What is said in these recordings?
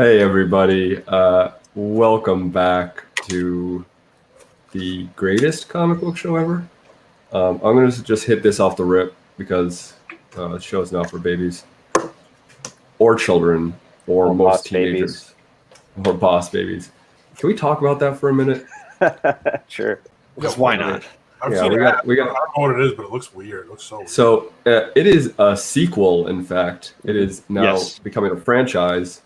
Hey everybody, welcome back to the greatest comic book show ever. I'm going to just hit this off the rip because the show's now for babies or children or most teenagers or boss babies. Can we talk about that for a minute? Sure. Because why not? We got. I don't know what it is, but it looks weird. It looks so weird. So it is a sequel. In fact, it is now becoming a franchise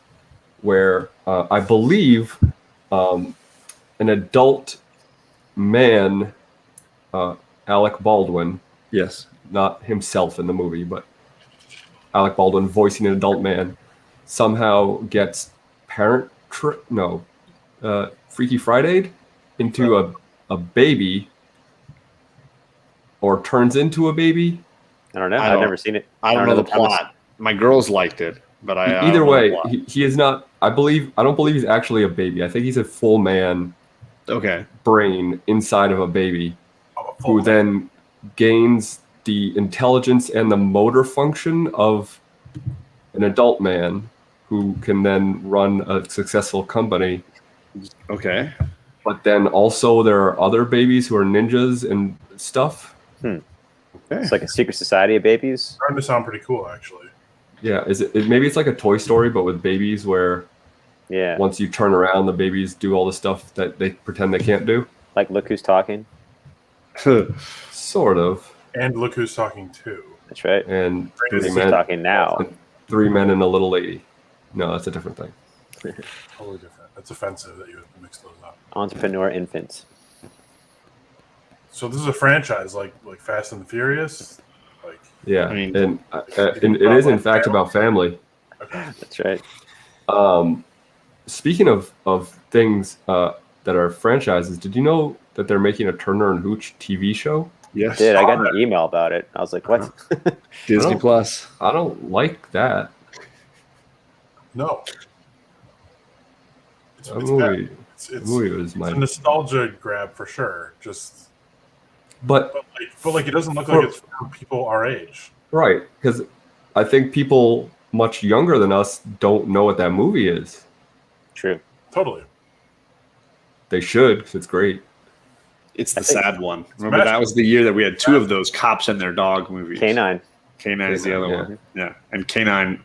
where I believe an adult man, Alec Baldwin, not himself in the movie, but Alec Baldwin voicing an adult man, somehow gets Freaky Friday into a baby, or turns into a baby. I don't know. I've never seen it. I don't know the plot. My girls liked it, but either way, he is not. I don't believe he's actually a baby. I think he's a full man. Brain inside of a baby, who then gains the intelligence and the motor function of an adult man, who can then run a successful company. Okay. But then also there are other babies who are ninjas and stuff. Okay. It's like a secret society of babies. Starting to sound pretty cool, actually. Yeah, maybe it's like a Toy Story, but with babies, where once you turn around, the babies do all the stuff that they pretend they can't do. Like Look Who's Talking. Sort of. And Look Who's Talking Too. That's right. And Who's Talking Now. 3 men and a little lady. No, that's a different thing. Totally different. That's offensive that you have to mix those up. Entrepreneur infants. So this is a franchise like Fast and the Furious? Yeah, and it is in fact about family. Okay. That's right. Speaking of things that are franchises, did you know that they're making a Turner and Hooch TV show? Yes. I did. I got an email about it. I was like, what? Disney Plus. I don't like that. No. It's a nostalgia grab for sure. But it doesn't look like it's for people our age. Right, because I think people much younger than us don't know what that movie is. True. Totally. They should, because it's great. It's the sad one. Remember, that was the year that we had 2 of those cops and their dog movies. K9. K9 is the other one. Yeah, and K9,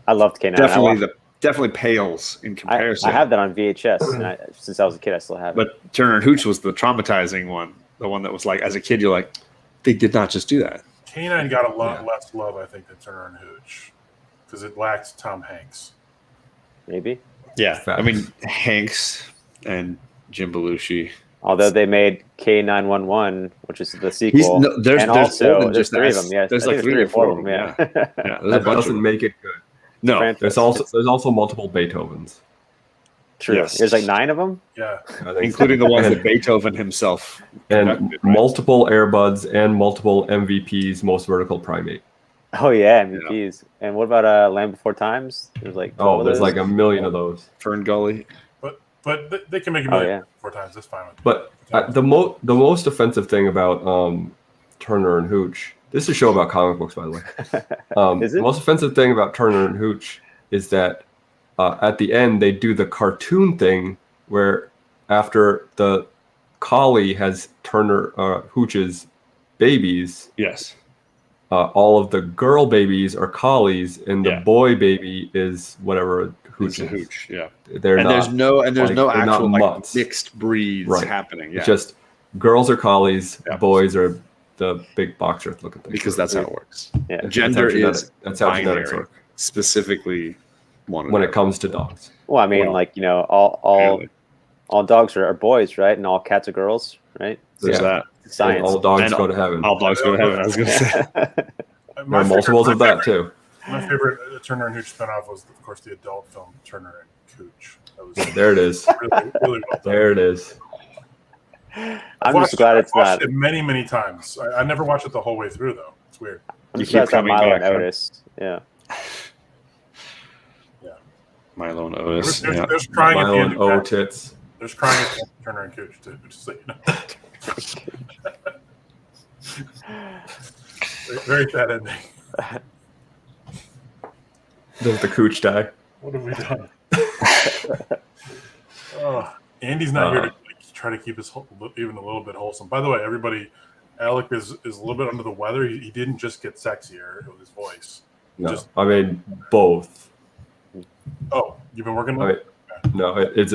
I loved K9. Definitely pales in comparison. I have that on VHS, and since I was a kid, I still have it. But Turner and Hooch was the traumatizing one. The one that was like, as a kid, you're like, they did not just do that. K9 got a lot less love, I think, than Turner and Hooch, because it lacked Tom Hanks. Maybe. Yeah, Facts. I mean, Hanks and Jim Belushi. Although they made K911, which is the sequel, there's there's 3 of them. Yeah, there's like 3 or 4 of them. Yeah, That doesn't make it good. No, there's also multiple Beethovens. True. Yes. There's like 9 of them. Yeah, including the ones that Beethoven himself and conducted, multiple Airbuds and multiple MVPs, most vertical primate. Oh yeah, MVPs. And what about Land Before Times? There's like there's like a million of those. Fern Gully. but they can make a million 4 times. That's fine. But the most offensive thing about Turner and Hooch. This is a show about comic books, by the way. Is it? The most offensive thing about Turner and Hooch is that at the end they do the cartoon thing where after the collie has Turner Hooch's babies, all of the girl babies are collies and the boy baby is whatever Hooch is. Hooch, yeah. There's no actual mixed breeds happening. Yeah. It's just girls are collies, boys are the big boxer looking thing. Because that's how it works. Yeah. Gender is that's how genetics work. Specifically when it comes to dogs. Well, I mean, all dogs are boys, right? And all cats are girls, right? There's that. Science. And all dogs go to heaven. All dogs go to heaven. I was going to say. There are multiples of that too. My favorite Turner and Hooch spinoff was, of course, the adult film Turner and Hooch. There it is. Really well done. There it is. I'm just glad it's not. I've watched it many, many times. I never watched it the whole way through, though. It's weird. I'm just glad it's not Milo and Otis. Yeah. Milo and Otis. There's crying Milo at the end and of Otis. There's crying at the end of Turner and Hooch, too, just so you know. Very sad ending. Does the Cooch die? What have we done? Andy's not here to try to keep us even a little bit wholesome. By the way, everybody, Alec is a little bit under the weather. He didn't just get sexier with his voice. No, I mean both. Oh, you've been working with it? No, it is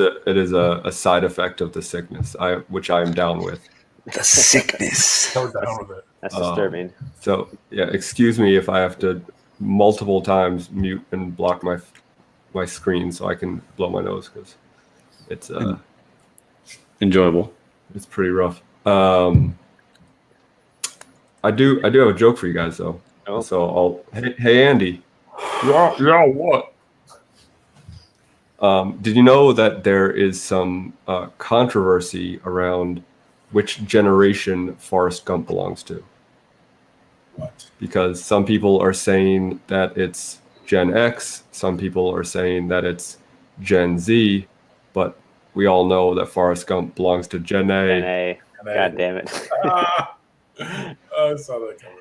a side effect of the sickness, which I am down with. The sickness. I was down with it. That's disturbing. So yeah, excuse me if I have to multiple times mute and block my screen so I can blow my nose because it's enjoyable. It's pretty rough. I do have a joke for you guys though. Oh. So hey Andy. Yeah, what? Did you know that there is some controversy around which generation Forrest Gump belongs to? What? Because some people are saying that it's Gen X, some people are saying that it's Gen Z, but we all know that Forrest Gump belongs to Gen A. Gen A. God damn it. I saw that coming.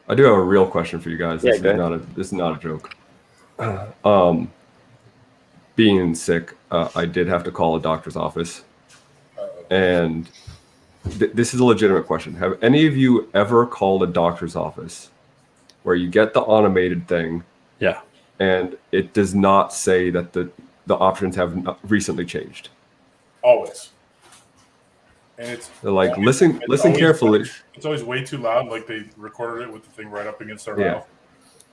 I do have a real question for you guys. Yeah, This is not a joke. Being sick, I did have to call a doctor's office, and this is a legitimate question. Have any of you ever called a doctor's office where you get the automated thing? Yeah. And it does not say that the options have recently changed. Always. And it's They're like, always, listen carefully. It's always way too loud, like they recorded it with the thing right up against their Yeah. mouth.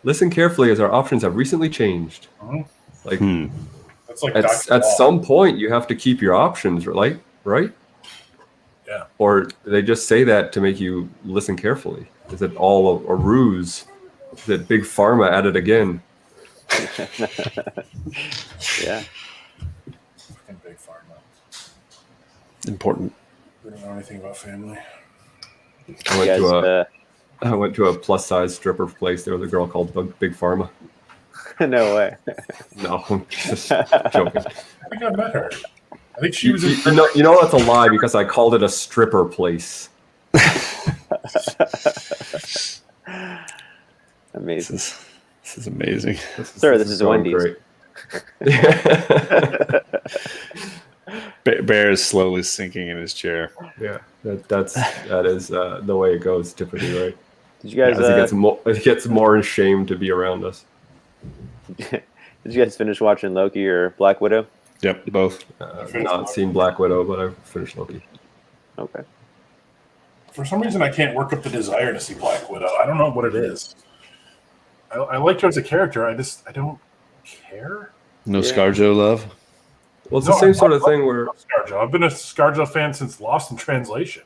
Listen carefully as our options have recently changed. Mhm. Like That's like at Dr. Law. some point you have to keep your options, right? Yeah. Or they just say that to make you listen carefully. Is it all a ruse? Is it Big Pharma at it again? Yeah. Fucking Big Pharma. Important. We don't know anything about family. I went to a plus size stripper place. There was a girl called Big Pharma. No way. No, I'm just joking. I think I met her. I think she was in You know that's a lie because I called it a stripper place. Amazing. This is amazing. Sir, this is going Wendy's. Great. Bear is slowly sinking in his chair. Yeah, that is the way it goes typically, right? Did you guys? As it gets more ashamed to be around us. Did you guys finish watching Loki or Black Widow? Yep, both. I've not seen Black Widow, but I've finished Loki. Okay. For some reason, I can't work up the desire to see Black Widow. I don't know what it is. I liked her as a character. I don't care. No Yeah. ScarJo love. Well, it's the same sort of thing where ScarJo. I've been a ScarJo fan since Lost in Translation,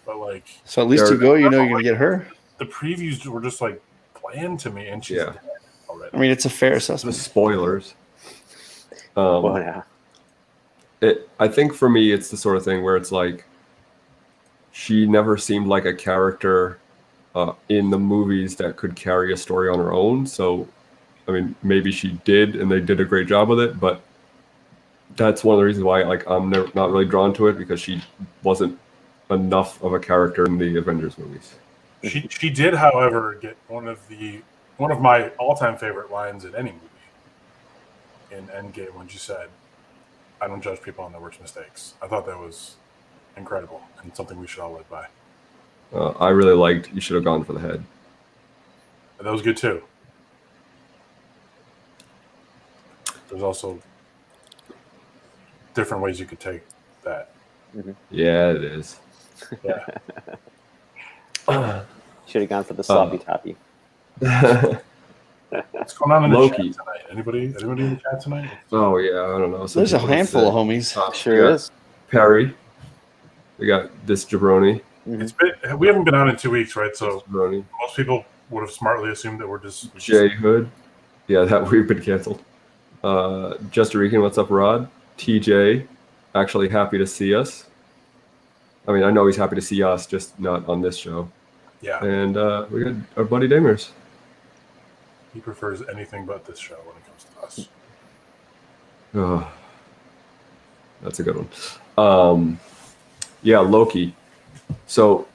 but like So at least you go, you know you're gonna get her. the previews were just like bland to me, and she's dead already. I mean, it's a fair the assessment. spoilers. Well, yeah. I think for me, it's the sort of thing where it's like she never seemed like a character in the movies that could carry a story on her own. So, I mean, maybe she did, and they did a great job with it. But that's one of the reasons why, like, I'm not really drawn to it because she wasn't enough of a character in the Avengers movies. She did, however, get one of my all-time favorite lines in any movie in Endgame when she said, "I don't judge people on their worst mistakes." I thought that was incredible and something we should all live by. I really liked "You Should Have Gone for the Head." And that was good too. There's also different ways you could take that. Yeah, it is. Yeah. Should have gone for the sloppy toppy. What's going on in the Loki. chat tonight? Anybody in the chat tonight? Oh yeah, I don't know. Some There's a people handful said- of homies. Sure is. Perry. We got this jabroni. We haven't been on in 2 weeks, right? So Jabroni. most people would have smartly assumed that we're just Jay Hood. Yeah, that we've been canceled. Just Rican, what's up, Rod? TJ, actually happy to see us. I mean, I know he's happy to see us, just not on this show. Yeah, and we got our buddy Damers. he prefers anything but this show when it comes to us. Oh, that's a good one. Yeah, Loki. So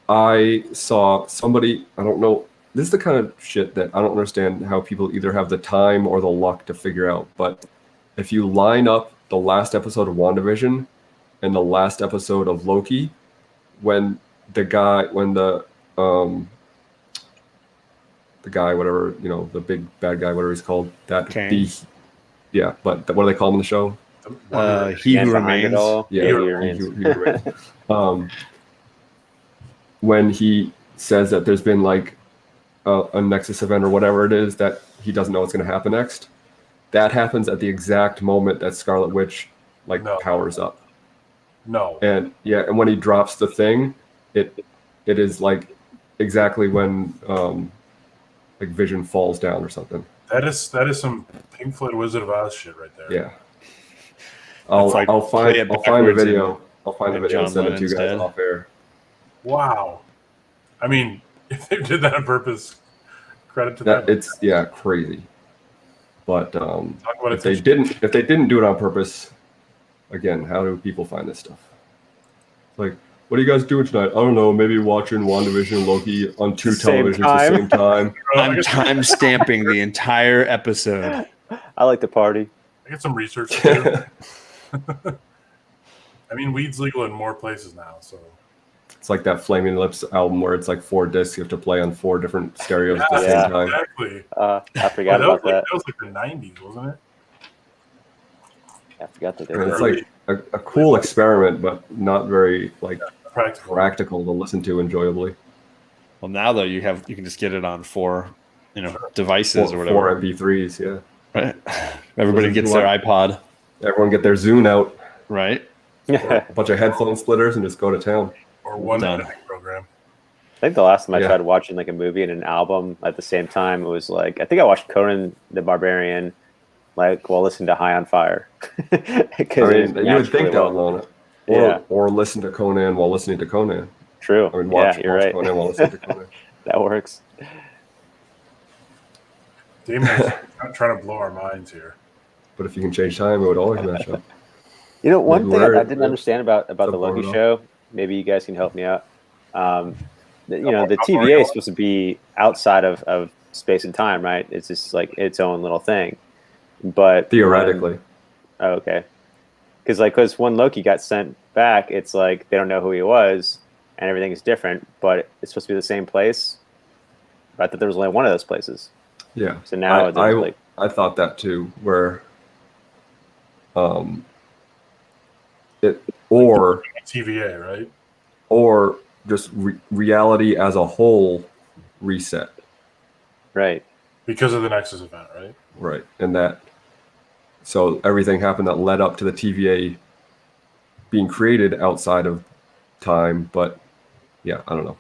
I saw somebody, I don't know, this is the kind of shit that I don't understand how people either have the time or the luck to figure out. But if you line up the last episode of WandaVision and the last episode of Loki, when the guy, whatever, the big bad guy, whatever he's called, Kang. Yeah, but what do they call him in the show? He Man who behind it remains. all. Yeah, He who he remains. remains. When he says that there's been like a Nexus event or whatever it is that he doesn't know what's going to happen next, that happens at the exact moment that Scarlet Witch powers up. No. And when he drops the thing, it is like exactly when like Vision falls down or something. That is some Pink Floyd Wizard of Oz shit right there. Yeah. I'll find the video. I'll find the video and send it to you guys off air. Wow. I mean, if they did that on purpose, credit to them. It's crazy. But Talk about if they didn't do it on purpose, again, how do people find this stuff? Like, what are you guys doing tonight? I don't know, maybe watching WandaVision and Loki on two televisions at the same time. I'm time stamping the entire episode. I like to party. I get some research to do. I mean, weed's legal in more places now, so. It's like that Flaming Lips album where it's like 4 discs you have to play on 4 different stereos at the same time. Exactly. I forgot about that. That was like the 90s, wasn't it? I forgot that they And did it's that. like a cool experiment, but not very Practical. practical to listen to enjoyably. Well, now though you can just get it on 4, devices or whatever. 4 MP3s, yeah. Right? Everybody gets their iPod, Everyone get their Zune out, right? a bunch of headphone splitters, and just go to town. Or one Done. editing program. I think the last time I Yeah. tried watching like a movie and an album at the same time, it was like I think I watched Conan the Barbarian, while listening to High on Fire. I mean, you would think download it, or listen to Conan while listening to Conan. True. I mean, watch You're right. Conan while listening to Conan. That works. Damon's not trying to blow our minds here. But if you can change time, it would always match up. One Maybe thing we're- I didn't understand about the something Loki going on. show, maybe you guys can help me out. The How far TVA you is supposed to be outside of space and time, right? It's just like its own little thing. But Theoretically. okay. Because when Loki got sent back, it's like they don't know who he was, and everything is different. But it's supposed to be the same place. I thought there was only one of those places. Yeah. So now I thought that too, where or TVA, right? or just reality as a whole reset, right. Because of the Nexus event, right? right? And that, so everything happened that led up to the TVA being created outside of time, but yeah, I don't know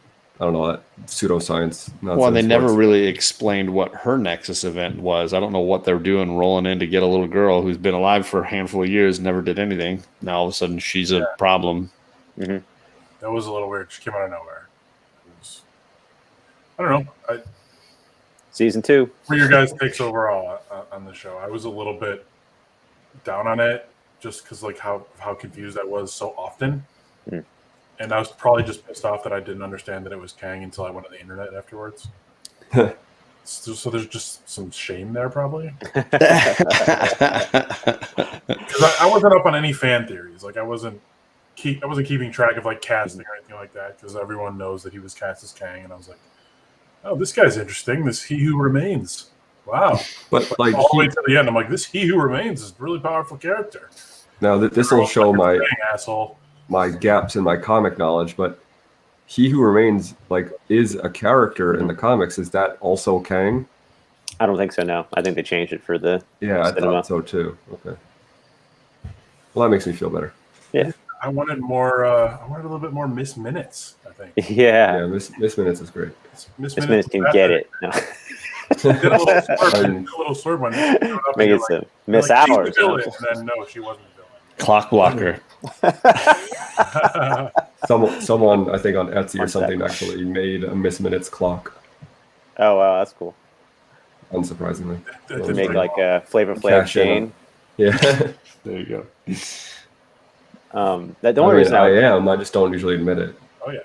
that pseudoscience nonsense. Well, they never works. really explained what her Nexus event was. I don't know what they're doing, rolling in to get a little girl who's been alive for a handful of years, never did anything. Now all of a sudden she's a problem. Mm-hmm. That was a little weird. She came out of nowhere. I don't know. Season 2. For your guys' takes overall on the show, I was a little bit down on it just because how confused I was so often. Mm. And I was probably just pissed off that I didn't understand that it was Kang until I went on the internet afterwards. So there's just some shame there, probably. Because I wasn't up on any fan theories. I wasn't keeping track of casting or anything like that because everyone knows that he was cast as Kang, and I was like, oh, this guy's interesting. This He Who Remains. Wow. But All the way to the end, I'm like, this He Who Remains is a really powerful character. now this will show Dang, asshole. my gaps in my comic knowledge, but He Who Remains is a character in the comics. Is that also Kang? I don't think so. No, I think they changed it for the Yeah, I cinema. thought so too. Okay. Well, that makes me feel better. Yeah. I wanted more. I wanted a little bit more Miss Minutes. I think Yeah. Yeah, Miss Minutes is great. Miss This minute can get it. No. Did a little slurp. Did a little slurp on it. Make it so. Miss She's the Hours. villain, and then no, she wasn't the Clock blocker. Someone I think on Etsy or One something sec. actually made a Miss Minutes clock. Oh wow, that's cool. Unsurprisingly, That To did make pretty like well. a Flavor Flav Cash in chain. yeah. There you go. That the I only mean, reason I am. I just don't usually admit it. Oh yeah.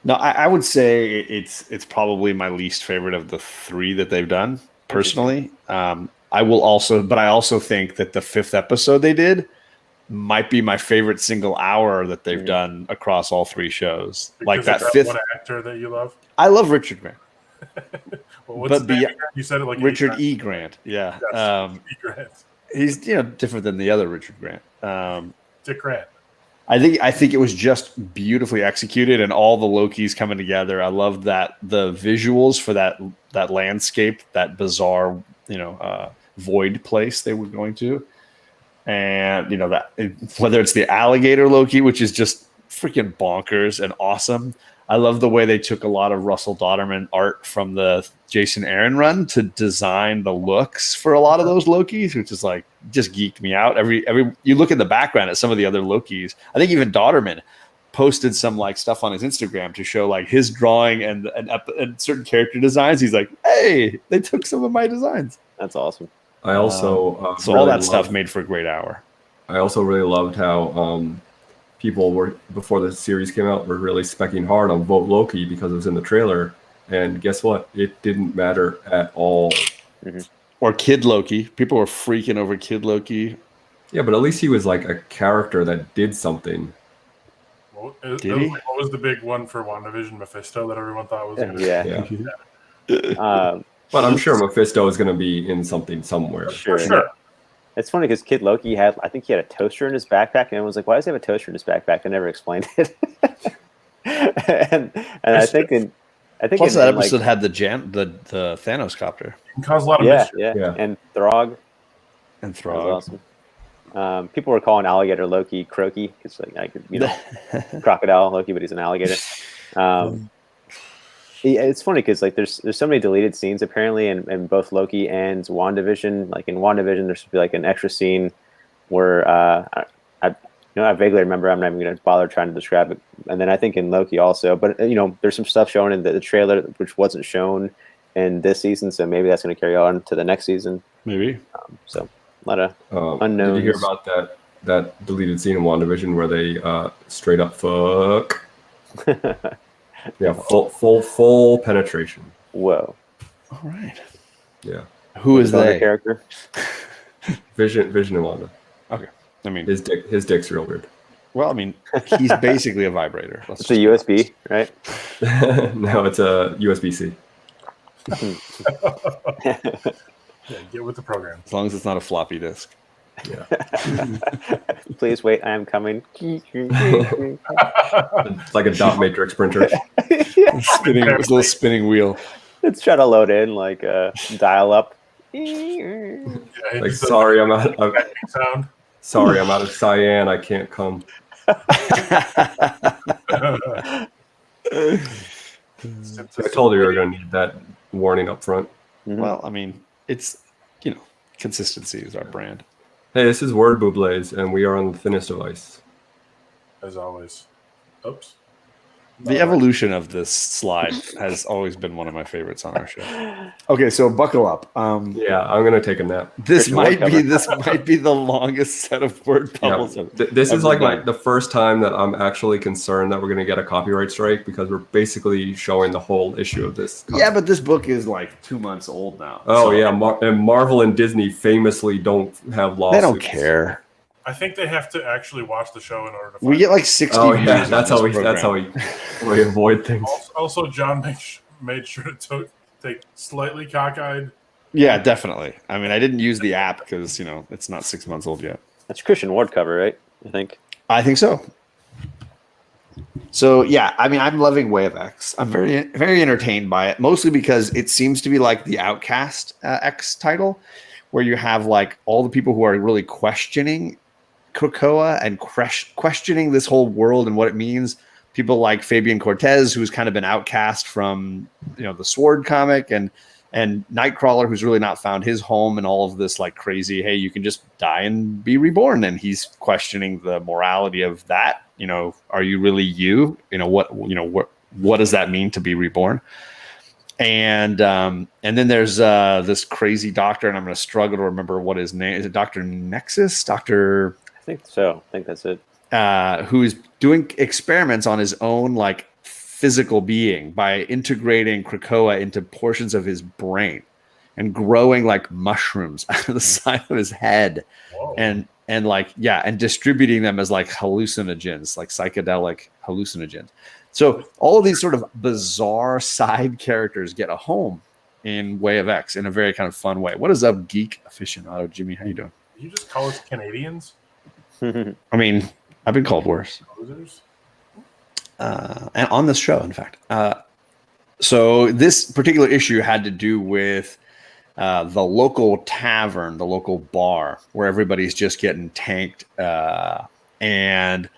No, I would say it's probably my least favorite of the three that they've done personally. I also think that the fifth episode they did might be my favorite single hour that they've done across all three shows. Like Because that of fifth, one actor that you love. I love Richard Grant, Well, what's but his name be again? You said it like Richard 8 E. Grant. Yeah, times. Yes, Grant. he's different than the other Richard Grant. Dick Grant. I think it was just beautifully executed, and all the Lokis coming together. I love that the visuals for that landscape, that bizarre void place they were going to, and that whether it's the alligator Loki, which is just freaking bonkers and awesome. I love the way they took a lot of Russell Dodderman art from the Jason Aaron run to design the looks for a lot of those Lokis, which is like just geeked me out. Every you look in the background at some of the other Lokis. I think even Dodderman posted some like stuff on his Instagram to show like his drawing and certain character designs. He's like, hey, they took some of my designs. That's awesome. I also So really all that loved- stuff made for a great hour. I also really loved how people were before the series came out were really specking hard on Vote Loki because it was in the trailer, and guess what? It didn't matter at all. Or Kid Loki. People were freaking over Kid Loki. Yeah, but at least he was like a character that did something. What was the big one for WandaVision? Mephisto that everyone thought was going to Yeah. But I'm sure Mephisto is going to be in something somewhere. Sure. Sure. It's funny because Kid Loki I think he had a toaster in his backpack, and everyone's like, "Why does he have a toaster in his backpack?" I never explained it. and I think Plus, in, that like, episode had the Thanos copter It can cause a lot of yeah, mischief. yeah, and Throg. and That Throg. was awesome. People were calling alligator Loki Croaky because crocodile Loki, but he's an alligator. It's funny because like there's so many deleted scenes apparently in both Loki and WandaVision. Like in WandaVision, there should be like an extra scene where I vaguely remember. I'm not even going to bother trying to describe it. And then I think in Loki also, but there's some stuff shown in the trailer which wasn't shown in this season, so maybe that's going to carry on to the next season. Maybe. So a lot of Did you hear about that deleted scene in WandaVision where they straight up fuck? Yeah, full penetration. whoa. All right. Yeah, Who is Another they? character? Vision and Wanda. Okay. I mean, His dick's real weird. well, I mean, he's basically a vibrator. It's a USB, right? No, it's a USB-C. Yeah, get with the program. As long as it's not a floppy disk. Yeah, Please wait, I am coming. it's like a dot matrix printer. Spinning, this little spinning wheel. Let's try to load in like dial up. Yeah, it Like, just does sorry, I'm out. that sound. Sorry, I'm out of cyan. I can't come. I told you we were going to need that warning up front. Well, I mean, it's, consistency is our brand. Hey, this is Word Bublés, and we are on the thinnest of ice. As always. Oops. The evolution of this slide has always been one of my favorites on our show. Okay, so buckle up. Yeah, I'm going to take a nap. This Christian might Woodcover. be the longest set of word bubbles. Yeah. This is ever like done. the first time that I'm actually concerned that we're going to get a copyright strike because we're basically showing the whole issue of this. Yeah, but this book is like 2 months old now. Oh, So yeah. And Marvel and Disney famously don't have lawsuits. They don't care. I think they have to actually watch the show in order to find We get like 60 Oh, views. yeah. on That's this how program. we avoid things. Also, John made sure to take slightly cockeyed. Yeah, definitely. I mean, I didn't use the app because, it's not 6 months old yet. That's Christian Ward cover, right? I think. I think so. So yeah, I mean, I'm loving Way of X. I'm very, very entertained by it, mostly because it seems to be like the Outcast X title, where you have like all the people who are really questioning Krakoa and questioning this whole world and what it means. People like Fabian Cortez, who's kind of been outcast from the Sword comic, and And Nightcrawler, who's really not found his home and all of this like crazy, hey, you can just die and be reborn. And he's questioning the morality of that. You know, are you really you? What does that mean to be reborn? And then there's this crazy doctor, and I'm going to struggle to remember what his name is. It Dr. Nexus? Dr. I think so. I think that's it. Who's doing experiments on his own like physical being by integrating Krakoa into portions of his brain and growing like mushrooms out of the side of his head. Whoa. and distributing them as like hallucinogens, like psychedelic hallucinogens. So all of these sort of bizarre side characters get a home in Way of X in a very kind of fun way. What is up, geek aficionado Jimmy? How you doing? You just call us Canadians? I mean, I've been called worse. Losers? And on this show, in fact. So this particular issue had to do with the local tavern, the local bar, where everybody's just getting tanked. And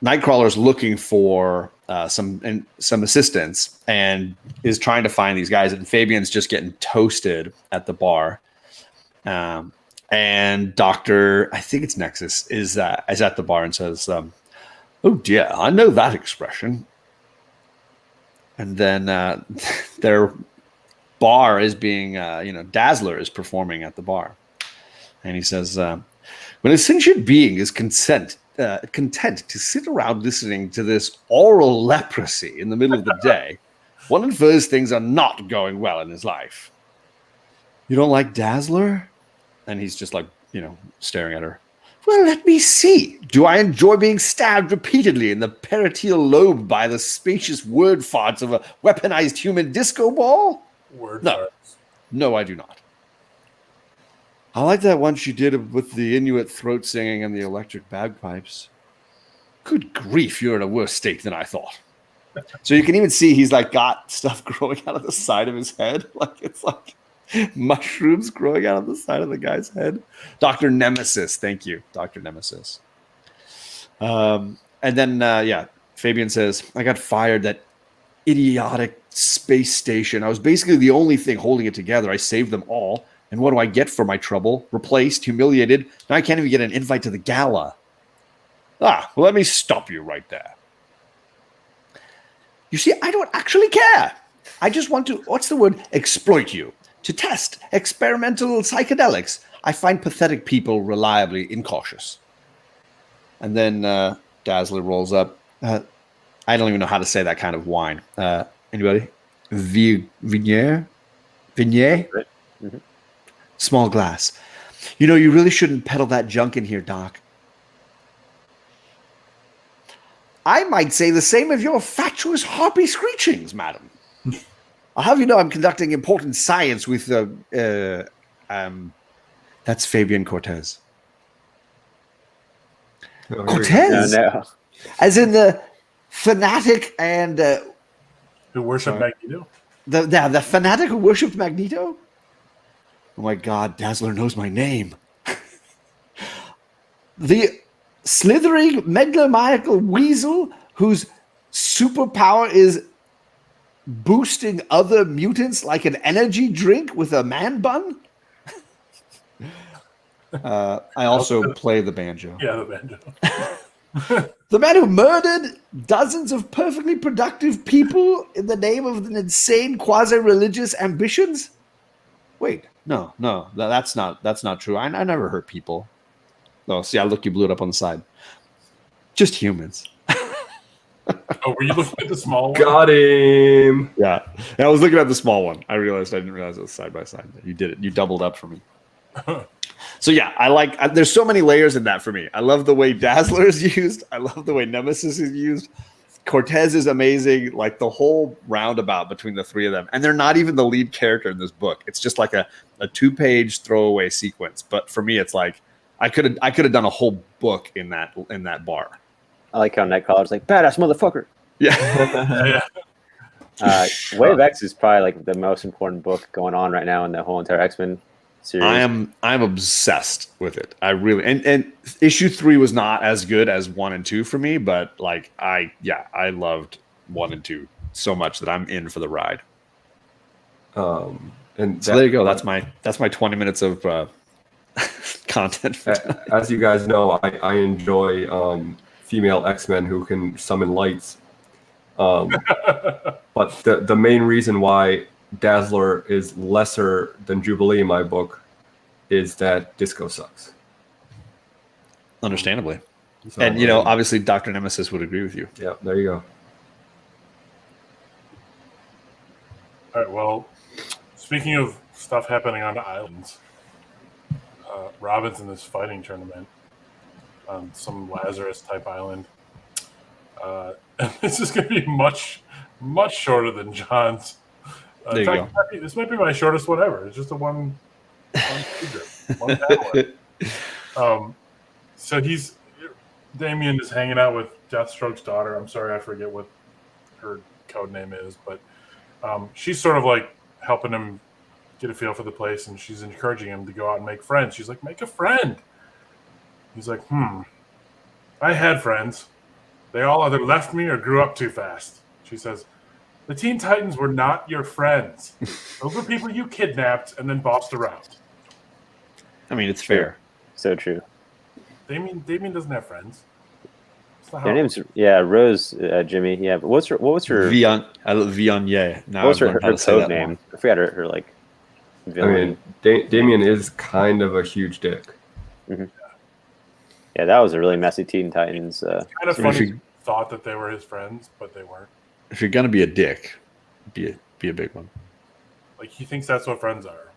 Nightcrawler's looking for some assistance and is trying to find these guys. And Fabian's just getting toasted at the bar. And Dr. I think it's Nexus is at the bar and says, oh dear, I know that expression. And then their bar is being, Dazzler is performing at the bar. And he says, when a sentient being is content to sit around listening to this oral leprosy in the middle of the day, one infers things are not going well in his life. You don't like Dazzler? And he's just like, staring at her. Well, let me see. Do I enjoy being stabbed repeatedly in the parietal lobe by the spacious word farts of a weaponized human disco ball? Word No. farts. No, I do not. I like that one she did with the Inuit throat singing and the electric bagpipes. Good grief, you're in a worse state than I thought. So you can even see he's like got stuff growing out of the side of his head. Like it's like mushrooms growing out of the side of the guy's head. Dr. Nemesis. Thank you, Dr. Nemesis. And then, Fabian says, I got fired that idiotic space station. I was basically the only thing holding it together. I saved them all. And what do I get for my trouble? Replaced, humiliated. Now I can't even get an invite to the gala. Well, let me stop you right there. You see, I don't actually care. I just want to, exploit you. To test experimental psychedelics. I find pathetic people reliably incautious. And then Dazzler rolls up. I don't even know how to say that kind of wine. Anybody? Viognier? Mm-hmm. Small glass. You really shouldn't peddle that junk in here, Doc. I might say the same of your fatuous harpy screechings, madam. I'll have you know I'm conducting important science with that's Fabian Cortez. Cortez? No. As in the fanatic and Who worship Magneto? the fanatic who worshipped Magneto? Oh my God, Dazzler knows my name. The slithering megalomaniacal weasel whose superpower is boosting other mutants like an energy drink with a man bun? I also play the banjo. Yeah, the banjo. The man who murdered dozens of perfectly productive people in the name of an insane quasi-religious ambitions? Wait, no, that's not true. I never hurt people. Oh, see, you blew it up on the side. Just humans. Oh, were you looking at the small one? Got him. Yeah, I was looking at the small one. I didn't realize it was side by side. You did it. You doubled up for me. So yeah, there's so many layers in that for me. I love the way Dazzler is used. I love the way Nemesis is used. Cortez is amazing. Like the whole roundabout between the three of them. And they're not even the lead character in this book. It's just like a 2-page throwaway sequence. But for me, it's like I could have done a whole book in that bar. I like how Nightcrawler's like, badass motherfucker. Yeah. Yeah. Way of X is probably like the most important book going on right now in the whole entire X-Men series. I'm obsessed with it. I really and issue 3 was not as good as 1 and 2 for me, but I loved 1 and 2 so much that I'm in for the ride. And So there you go. That's my 20 minutes of content. As you guys know, I enjoy female X-Men who can summon lights. But the main reason why Dazzler is lesser than Jubilee in my book is that Disco sucks. Understandably. So, And, obviously Dr. Nemesis would agree with you. yeah, there you go. All right. Well, speaking of stuff happening on islands, Robin's in this fighting tournament on some Lazarus type island. And this is going to be much, much shorter than John's. There you go. This might be my shortest one ever. It's just a one panel. So Damien is hanging out with Deathstroke's daughter. I'm sorry, I forget what her code name is, but she's sort of like helping him get a feel for the place, and she's encouraging him to go out and make friends. She's like, make a friend. He's like, I had friends. They all either left me or grew up too fast. She says, the Teen Titans were not your friends. Those were people you kidnapped and then bossed around. I mean, it's fair. So true. Damien doesn't have friends. Her name's Rose, Jimmy. Yeah, but what was her Viognier. What was her code name? I forgot her like. Villain. I mean, Damien is kind of a huge dick. Mm-hmm. Yeah, that was a really messy Teen Titans. It's kind of funny. He thought that they were his friends, but they weren't. If you're gonna be a dick, be a big one. Like he thinks that's what friends are.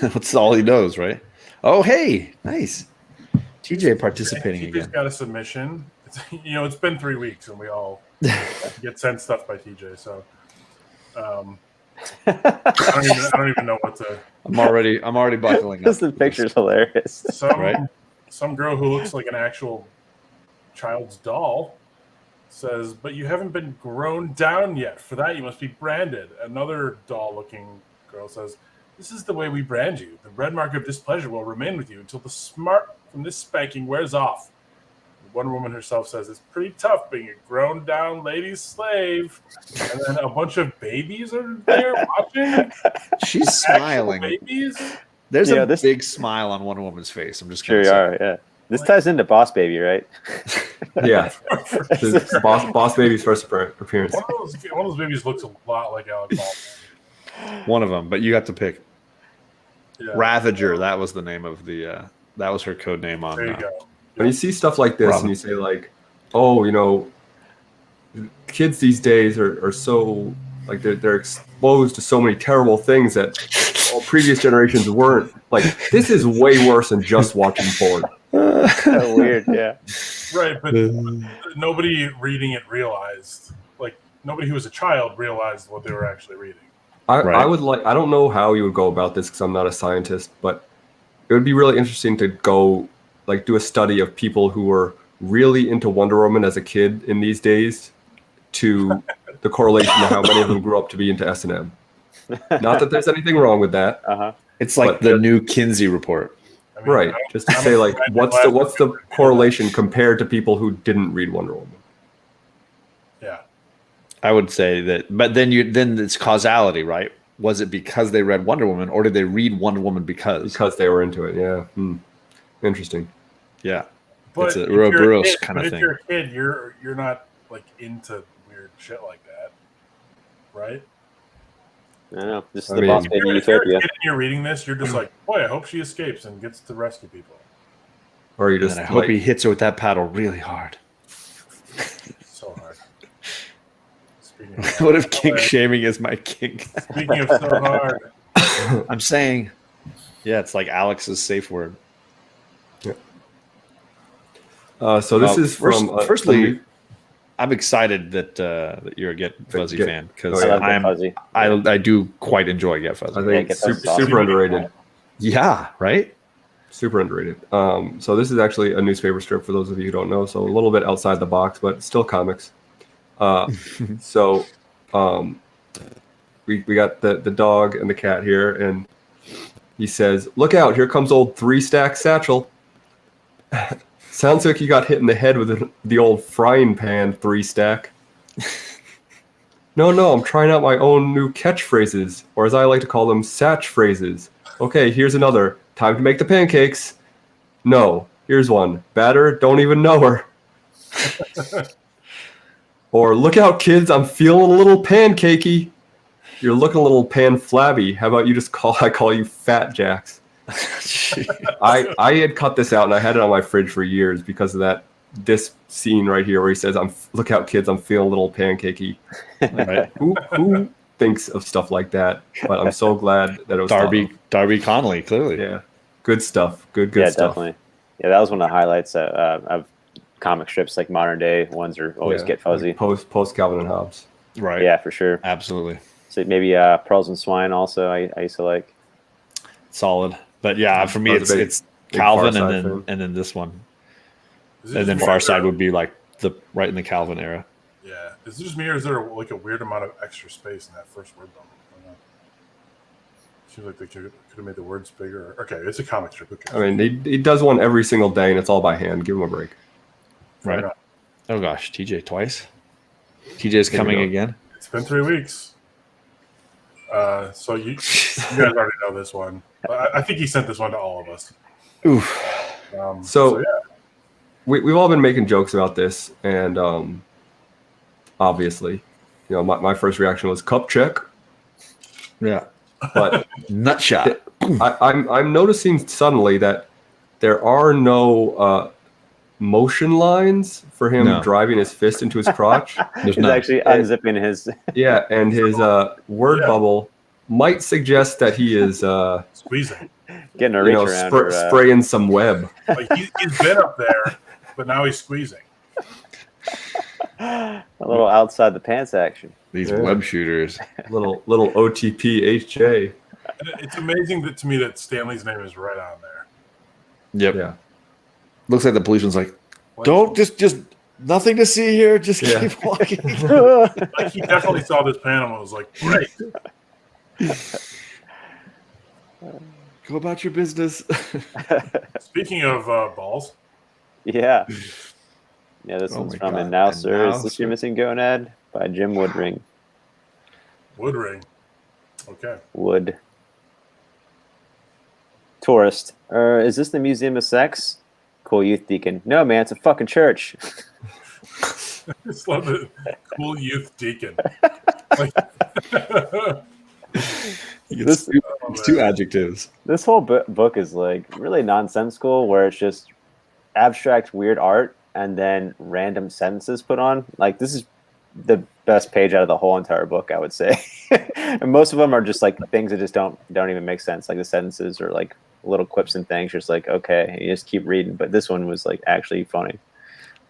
That's all he knows, right? Oh, hey, nice. TJ participating again. TJ's got a submission. It's been 3 weeks, and we all get sent stuff by TJ. So, I don't even know what to. I'm already buckling up. The picture's hilarious. Some girl who looks like an actual child's doll says, "But you haven't been grown down yet. For that, you must be branded." Another doll-looking girl says, "This is the way we brand you. The red mark of displeasure will remain with you until the smart from this spanking wears off." One woman herself says, "It's pretty tough being a grown-down lady's slave." And then a bunch of babies are there watching. She's smiling. Babies. There's a big smile on one woman's face. I'm just sure you are. Yeah, this ties into Boss Baby, right? Yeah, Boss Baby's first appearance. One of those babies looks a lot like Alec Baldwin. One of them, but you got to pick. Yeah. Ravager. That was the name of the. That was her code name on. There you go. When you see stuff like this and you say like, oh, kids these days are so like they're exposed to so many terrible things that all previous generations weren't. Like this is way worse than just watching porn. Weird, yeah. Right, but nobody reading it realized. Like nobody who was a child realized what they were actually reading. I would like. I don't know how you would go about this because I'm not a scientist, but it would be really interesting to go like do a study of people who were really into Wonder Woman as a kid in these days to the correlation to how many of them grew up to be into S&M. Not that there's anything wrong with that. Uh-huh. It's like the new Kinsey report. I mean, Right. Just to say like what's the correlation compared to people who didn't read Wonder Woman? Yeah. I would say that, but then it's causality, right? Was it because they read Wonder Woman, or did they read Wonder Woman because they were into it? Yeah. Interesting. Yeah. But it's a if you're Ouroboros kid- kind but of if thing. you're a kid, you're not like into weird shit like that, right? I don't know. This is I the mean, Boss Baby If you're a utopia. kid and you're reading this, you're just like, boy, I hope she escapes and gets to rescue people. Or you And just I hope like, he hits her with that paddle really hard. So hard. Speaking What if kink shaming is my kink? Speaking of so hard, I'm saying, yeah, it's like Alex's safe word. so this is from firstly, I'm excited that you're a Get Fuzzy Get- fan because Oh, yeah. I love Get Fuzzy. I do quite enjoy Get Fuzzy. I think Get Fuzzy's super, awesome. super underrated. Yeah, right. Super underrated. So this is actually a newspaper strip for those of you who don't know. So a little bit outside the box, but still comics. So we got the dog and the cat here, and he says, "Look out! Here comes old 3-stack Satchel." Sounds like you got hit in the head with the old frying pan 3-stack. No, I'm trying out my own new catchphrases, or as I like to call them, satch phrases. Okay, here's another. Time to make the pancakes. No, here's one. Batter, don't even know her. Or look out, kids, I'm feeling a little pancakey. You're looking a little pan flabby. How about you just I call you Fat Jacks? I had cut this out and I had it on my fridge for years because of this scene right here where he says, look out, kids, I'm feeling a little pancakey. Right. Who thinks of stuff like that? But I'm so glad that it was Darby Connolly, clearly. Yeah, good stuff. Good Yeah, stuff. definitely. Yeah, that was one of the highlights of comic strips. Like modern day ones are always get fuzzy. Post Calvin and Hobbes. Right. Yeah, for sure. Absolutely. So maybe Pearls and Swine also. I used to like. Solid. But yeah, for me, That was a it's Calvin Far and Side then film. and then this one, Is it and then just Far me, Side or- would be like right in the Calvin era. Yeah. Is it just me, or is there like a weird amount of extra space in that first word bubble? I don't know. Seems like they could have made the words bigger. Okay, it's a comic strip. Okay. I mean, he does one every single day, and it's all by hand. Give him a break. Fair Right. enough. Oh gosh, TJ twice. TJ's Here we coming go. again. It's been 3 weeks. So you guys already know this one. I think he sent this one to all of us. Oof. So- yeah, We've all been making jokes about this, and obviously, my first reaction was cup check, Yeah. but Nutshot. I'm noticing suddenly that there are no motion lines for him No. driving his fist into his crotch. There's He's none. actually unzipping his. Yeah, and his word Yeah. bubble might suggest that he is squeezing. Getting a reach around. or, spraying some web. Like he's been up there, but now he's squeezing. a little outside the pants action. These Yeah. web shooters. little OTP HJ. And it's amazing to me that Stanley's name is right on there. Yep. Yeah. Looks like the policeman's like, Like, don't just nothing to see here. Just Yeah. keep walking. like he definitely saw this panel and was like, great. Go about your business. Speaking of balls, Yeah. Yeah, this Oh one's my from God. And Now, And Sir, Now, Is This Sir. Your Missing Gonad? By Jim Woodring. wood ring. Okay. Wood. Tourist. Is this the Museum of Sex? Cool youth deacon. No, man, it's a fucking church. Just love it. Cool youth deacon. Like, It's two adjectives. This whole book is like really nonsensical, where it's just abstract, weird art and then random sentences put on. Like, this is the best page out of the whole entire book, I would say. And most of them are just like things that just don't even make sense. Like the sentences are like little quips and things. You're just like, okay, you just keep reading. But this one was like actually funny.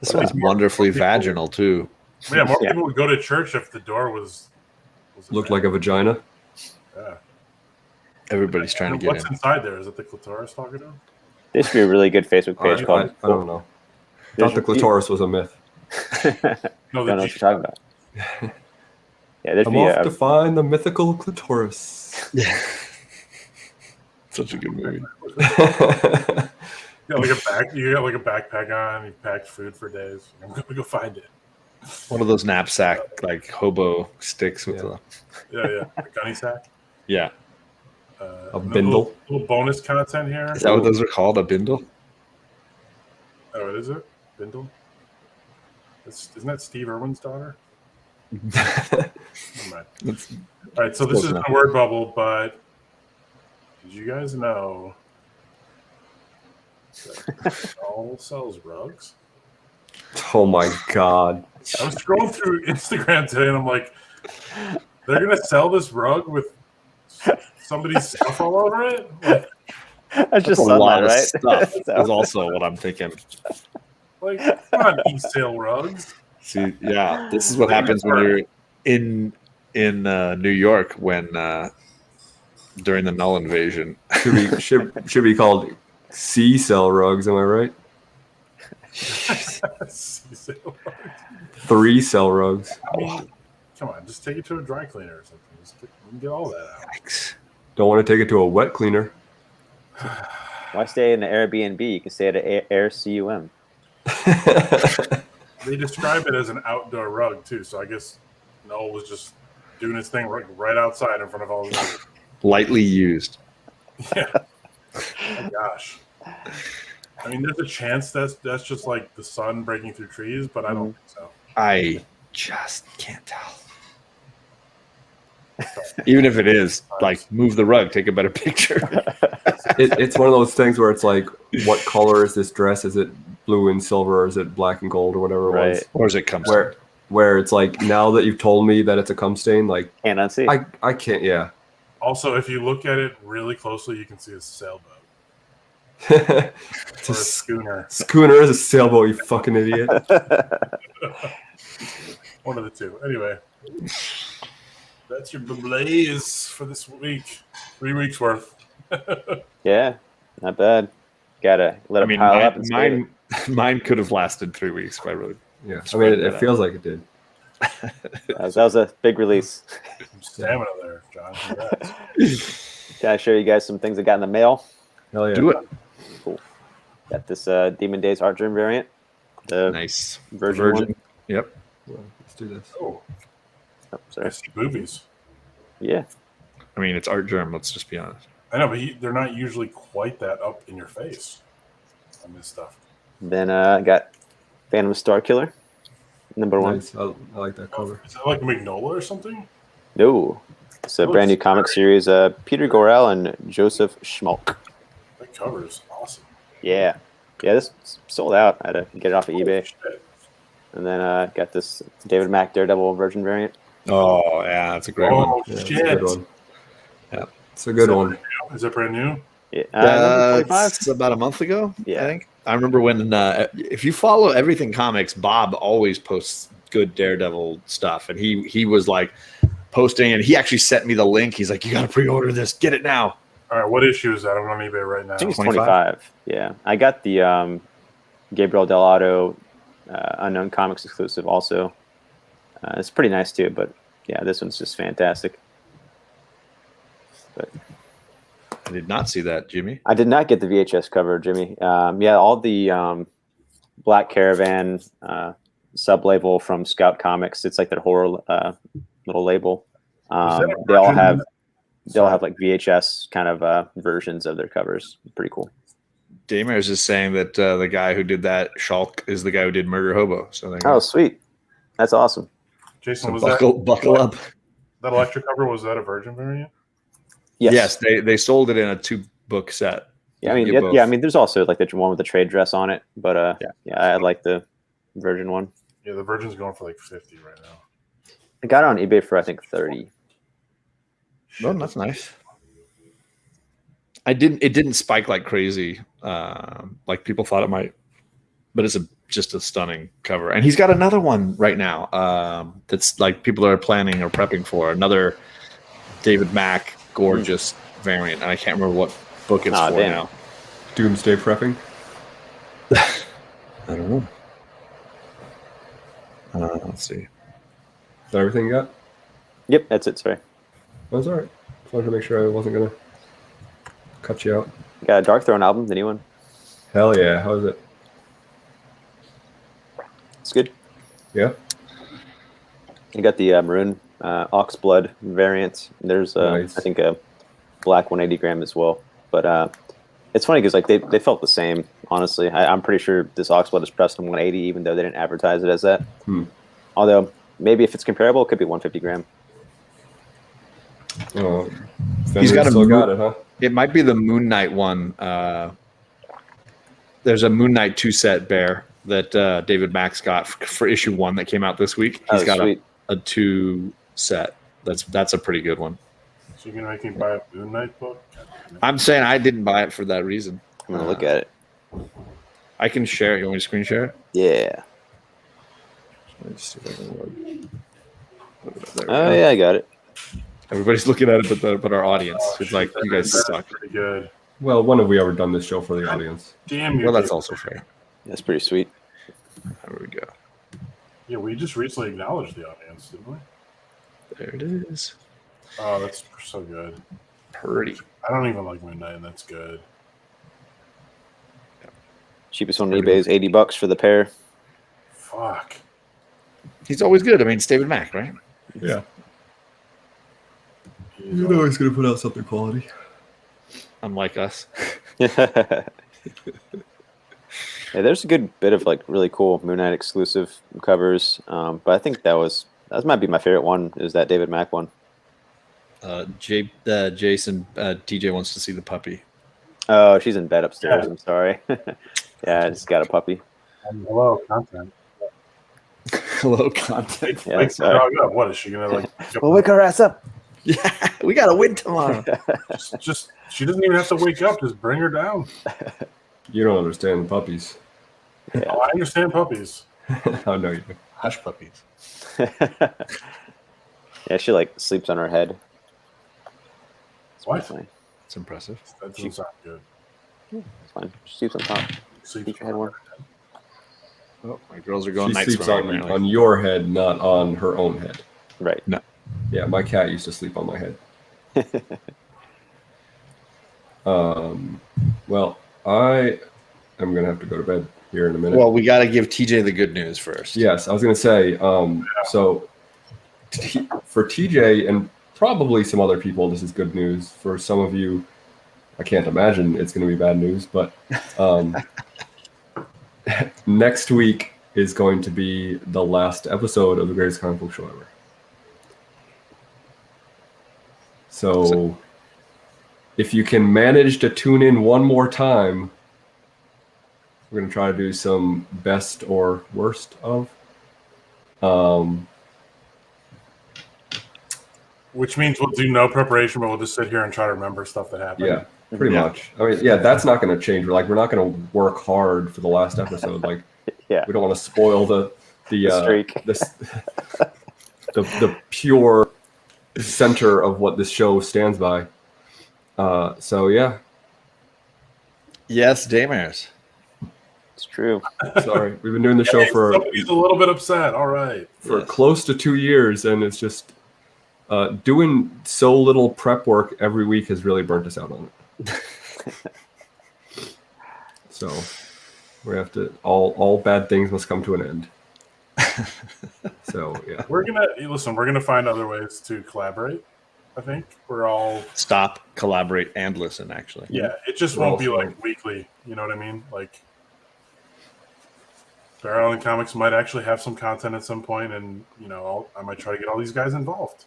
This one's wonderfully vaginal too. yeah, more Yeah. people would go to church if the door was Looked like a vagina. Yeah. Everybody's trying to And get what's in. inside there? Is it the clitoris talking to him? There should be a really good Facebook page I called. don't know. Thought the clitoris was a myth. No, Don't know the what you're talking about. Yeah, there should I'm be off to find the mythical clitoris. Such a good movie. You got like a backpack on. You packed food for days. I'm gonna go find it. One of those knapsack like hobo sticks with Yeah. Yeah, a gunny sack. yeah. A bindle. Little bonus content here. Is that what those are called? A bindle? Oh, it is it? Bindle? Isn't that Steve Irwin's daughter? Never mind. That's- All right, so this Close is enough. a word bubble, but did you guys know that all sells rugs? Oh my god. I was scrolling through Instagram today, and I'm like, they're gonna sell this rug with somebody's stuff all over it. Like, I just a saw lot that, of right? stuff. So- Is also what I'm thinking. come on, e-sale rugs. See, yeah, this is what happens when you're in New York when during the Null invasion. Should be called C cell rugs, am I right? E-sale rugs. 3 cell rugs. I mean, come on, just take it to a dry cleaner or something. You can get all that out. Yikes. Don't want to take it to a wet cleaner. Why stay in an Airbnb? You can stay at an AirCUM. They describe it as an outdoor rug too, so I guess Noel was just doing his thing right outside in front of all the others. Lightly used. Yeah. Oh, gosh. I mean, there's a chance that's just like the sun breaking through trees, but I don't think so. I just can't tell. Even if it is, like, move the rug, take a better picture. It's one of those things where it's like, what color is this dress? Is it blue and silver, or is it black and gold, or whatever it was? Right. Or is it comes Where it's like, now that you've told me that it's a cum stain, like Can't unsee. I can't. Yeah. Also, if you look at it really closely, you can see a sailboat It's or a a schooner. schooner is a sailboat, you fucking idiot. One of the two. Anyway, that's your blaze for this week. 3 weeks worth. Yeah, not bad. Gotta let it pile up and save it. mine could have lasted 3 weeks. If I really. Yeah. I mean, it feels like it did. That was a big release. Some stamina there, John. Congrats. Can I show you guys some things I got in the mail? Hell yeah. Do it. Got this Demon Days Art Dream variant. The Nice. Virgin one. Yep. Well, let's do this. Oh, Oh, I sorry. see boobies. Yeah. I mean, it's art germ. Let's just be honest. I know, but they're not usually quite that up in your face on this stuff. Then I got Phantom Star Killer, #1. Nice. I like that cover. Is that like Magnola or something? No. It's a Oh, brand new it's comic great. series. Peter Gorel and Joseph Schmalk. That cover is awesome. Yeah. Yeah, this sold out. I had to get it off of eBay. Oh, shit. And then got this David Mack Daredevil Virgin variant. Oh yeah, that's a great one. Oh, Yeah, it's a shit. good one. Yeah. It's a good one. Is it brand new? Yeah. Number 25? It's about a month ago. Yeah. I think. I remember when if you follow Everything Comics, Bob always posts good Daredevil stuff, and he was like posting, and he actually sent me the link. He's like, "You got to pre-order this. Get it now." All right, what issue is that? I'm on eBay right now. I think it's 25? 25. Yeah. I got the Gabriel Dell'Otto Unknown Comics exclusive also. It's pretty nice too, but yeah, this one's just fantastic. But I did not see that, Jimmy. I did not get the VHS cover, Jimmy. Yeah, all the Black Caravan sub-label from Scout Comics. It's like their horror little label. that They all Virgin? have like VHS kind of versions of their covers. Pretty cool. Damer is just saying that the guy who did that, Shulk, is the guy who did Murder Hobo. So there you Oh, go. sweet. That's awesome. Jason, So was buckle up. that electric cover? Was that a Virgin variant? Yes. They sold it in a 2-book set. Yeah, I mean, You get both. yeah, I mean, there's also like the one with the trade dress on it, but Yeah. I like the Virgin one. Yeah, the Virgin's going for like 50 right now. I got it on eBay for I think 30. Well, that's nice. It didn't spike like crazy, like people thought it might, but it's just a stunning cover. And he's got another one right now that's like people are planning or prepping for another David Mack gorgeous variant, and I can't remember what book it's Aw, for damn. now. Doomsday prepping. I don't know. Let's see. Is that everything you got? Yep, that's it. Sorry. That's all right. Just wanted to make sure I wasn't gonna cut you out. Got a Dark Throne album. The new one. Hell yeah! How is it? It's good. Yeah. You got the Maroon Oxblood variant. There's Nice. I think a black 180 gram as well. But it's funny because like they felt the same. Honestly, I'm pretty sure this Oxblood is pressed on 180, even though they didn't advertise it as that. Although maybe if it's comparable, it could be 150 gram. Oh, He's got a still mo- got it, huh? It might be the Moon Knight one. There's a Moon Knight 2-set bear that David Max got for issue 1 that came out this week. He's Oh, got sweet. a 2-set. That's a pretty good one. So you're gonna make me buy a Moon Knight book? I'm saying I didn't buy it for that reason. I'm gonna look at it. I can share it. You want me to screen share it? Yeah. Let me see if I can load. There we Oh go. yeah, I got it. Everybody's looking at it, but our audience. It's like, you guys That's suck. pretty good. Well, when have we ever done this show for the audience? Damn you. Well, that's Dave. also fair. That's pretty sweet. There we go. Yeah, we just recently acknowledged the audience, didn't we? There it is. Oh, that's so good. Pretty. I don't even like Moon Knight, and that's good. Cheapest one on eBay is $80 for the pair. Fuck. He's always good. I mean, it's David Mack, right? Yeah. You know he's gonna put out something quality. Unlike us. Yeah, there's a good bit of like really cool Moon Knight exclusive covers, but I think that might be my favorite one. Is that David Mack one? Jason, TJ wants to see the puppy. Oh, she's in bed upstairs. Yeah. I'm sorry. Yeah, I just got a puppy. Hello, content. Hello, content. Yeah, Wake the sorry. dog up. What is she gonna like? Well, wake her ass up. Yeah, we got to win tomorrow. just she doesn't even have to wake up. Just bring her down. You don't understand puppies. Oh, I understand puppies. I know you do. Hush puppies. Yeah, she like sleeps on her head. It's What? fine. It's impressive. That doesn't sound good. It's fine. She sleeps on top. Sleep Keep your head warm. Oh, my girls are going She night sleeps swimming. on your head, not on her own head. Right. Yeah, my cat used to sleep on my head. Well, I am gonna have to go to bed here in a minute. Well, we got to give TJ the good news first. Yes, I was gonna say. So for TJ and probably some other people, this is good news. For some of you, I can't imagine it's gonna be bad news. But next week is going to be the last episode of the Greatest Comic Book Show ever. So if you can manage to tune in one more time, we're going to try to do some best or worst of. Which means we'll do no preparation, but we'll just sit here and try to remember stuff that happened. Yeah, pretty Yeah. much. I mean, yeah, that's not going to change. We're not going to work hard for the last episode. Like, Yeah. we don't want to spoil the streak. the pure center of what this show stands by. So yeah, Yes, Daymers. It's true. sorry, we've been doing the show Hey, for somebody's a little bit upset. All right. Yes. close to 2 years, and it's just doing so little prep work every week has really burnt us out on it. So we have to all bad things must come to an end. So yeah, We're gonna find other ways to collaborate. I think we're all Stop, collaborate, and listen, actually. yeah. It just We're won't be also- like weekly. You know what I mean? Like Barrel Island Comics might actually have some content at some point, and I might try to get all these guys involved.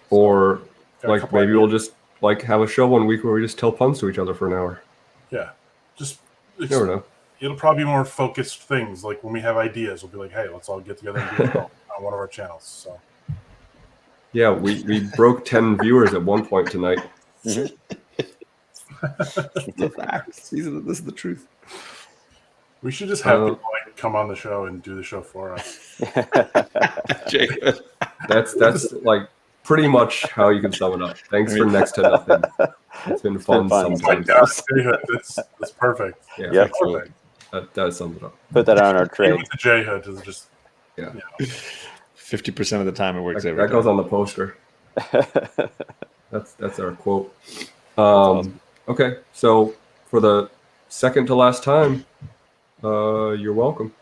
or Got a like couple maybe ideas. we'll just like have a show one week where we just tell puns to each other for an hour. Yeah, just You never know. it'll probably be more focused things. Like when we have ideas, we'll be like, hey, let's all get together and do it on one of our channels. So Yeah, we broke 10 viewers at one point tonight. The facts. This is the truth. we should just have Uh, people like come on the show and do the show for us. Jacob. That's like pretty much how you can sum it up. Thanks for next to nothing. It's been fun fun. Like, sometimes. that's perfect. Yeah, Yep. Perfect. that sums it up. Put that on our Even tray. with the J Hood is just 50% of the time it works every That goes time. on the poster. That's our quote. awesome. Okay, so for the second to last time, you're welcome.